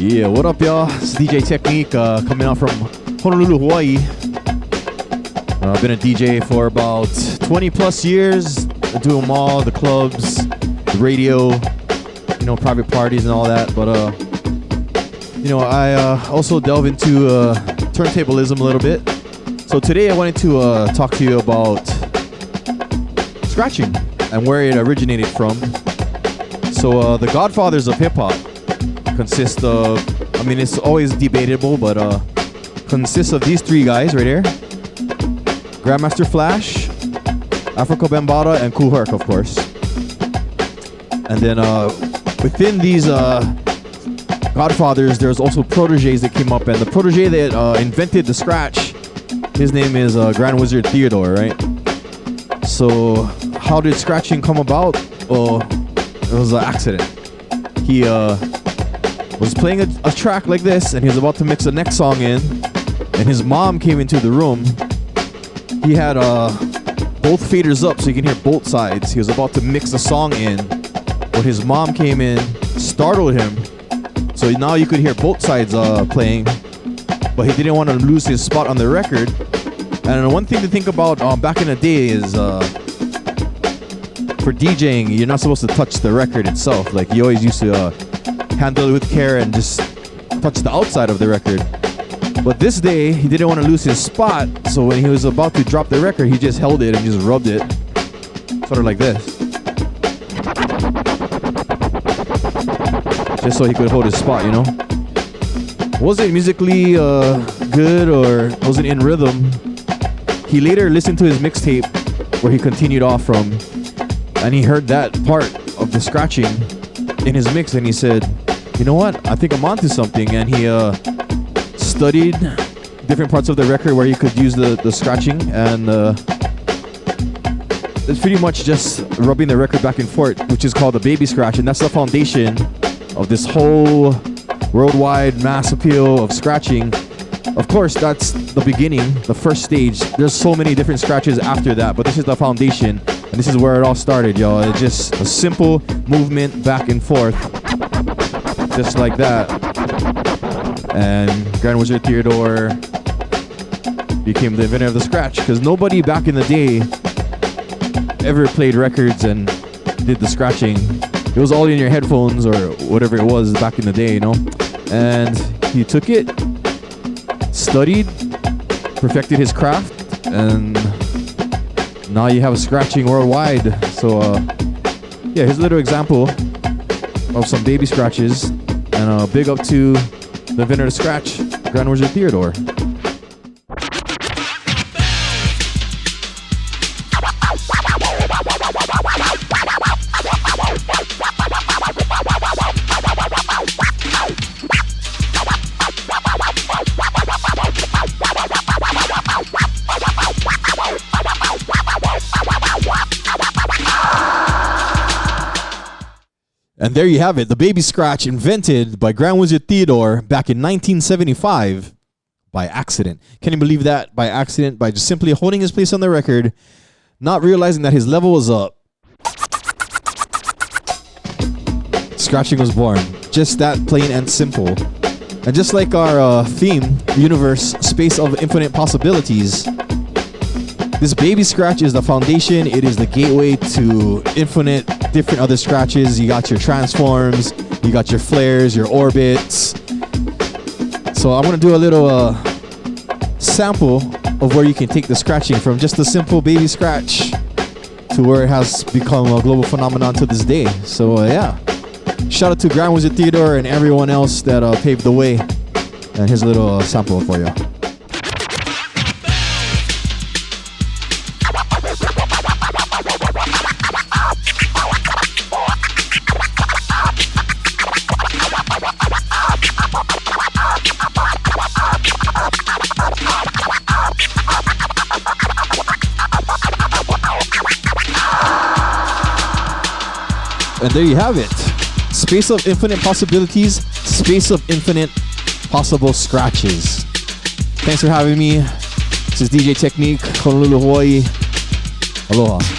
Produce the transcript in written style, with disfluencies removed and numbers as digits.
Yeah, what up, y'all? It's Deejay Technique coming out from Honolulu, Hawaii. I've been a DJ for about 20 plus years. I do them all, the clubs, the radio, you know, private parties and all that. But, you know, I also delve into turntablism a little bit. So today I wanted to talk to you about scratching and where it originated from. So the godfathers of hip-hop consist of, I mean, it's always debatable, but consists of these three guys right here. Grandmaster Flash, Africa Bambaataa, and Kool Herc, of course. And then within these godfathers, there's also proteges that came up, and the protege that invented the scratch, his name is Grand Wizard Theodore, right? So how did scratching come about? Well, it was an accident. He was playing a track like this, and he was about to mix the next song in, and his mom came into the room. He had both faders up so you can hear both sides. He was about to mix the song in, but his mom came in, startled him, so now you could hear both sides playing, but he didn't want to lose his spot on the record. And one thing to think about back in the day is for DJing, you're not supposed to touch the record itself. Like, you always used to handle it with care and just touch the outside of the record. But this day, he didn't want to lose his spot, so when he was about to drop the record, he just held it and just rubbed it. Sort of like this. Just so he could hold his spot, you know? Wasn't musically good or wasn't in rhythm. He later listened to his mixtape where he continued off from, and he heard that part of the scratching in his mix, and he said, you know what, I think I'm onto something. And he studied different parts of the record where you could use the scratching, and it's pretty much just rubbing the record back and forth, which is called the baby scratch, and that's the foundation of this whole worldwide mass appeal of scratching. Of course, that's the beginning, the first stage. There's so many different scratches after that, but this is the foundation, and this is where it all started, y'all. It's just a simple movement back and forth, just like that. And Grand Wizard Theodore became the inventor of the scratch, because nobody back in the day ever played records and did the scratching. It was all in your headphones or whatever it was back in the day, you know? And he took it, studied, perfected his craft, and now you have scratching worldwide. So yeah, here's a little example of some baby scratches, and big up to the inventor of the scratch, Grand Wizard Theodore. And there you have it, the baby scratch invented by Grand Wizard Theodore back in 1975 by accident. Can you believe that? By accident, by just simply holding his place on the record, not realizing that his level was up. Scratching was born. Just that plain and simple. And just like our theme, universe, space of infinite possibilities, this baby scratch is the foundation. It is the gateway to infinite different other scratches. You got your transforms, you got your flares, your orbits. So I'm gonna do a little sample of where you can take the scratching from just a simple baby scratch to where it has become a global phenomenon to this day. So yeah, shout out to Grand Wizard Theodore and everyone else that paved the way. And here's a little sample for you. And there you have it. Space of infinite possibilities, space of infinite possible scratches. Thanks for having me. This is Deejay Technique, Honolulu, Hawaii. Aloha.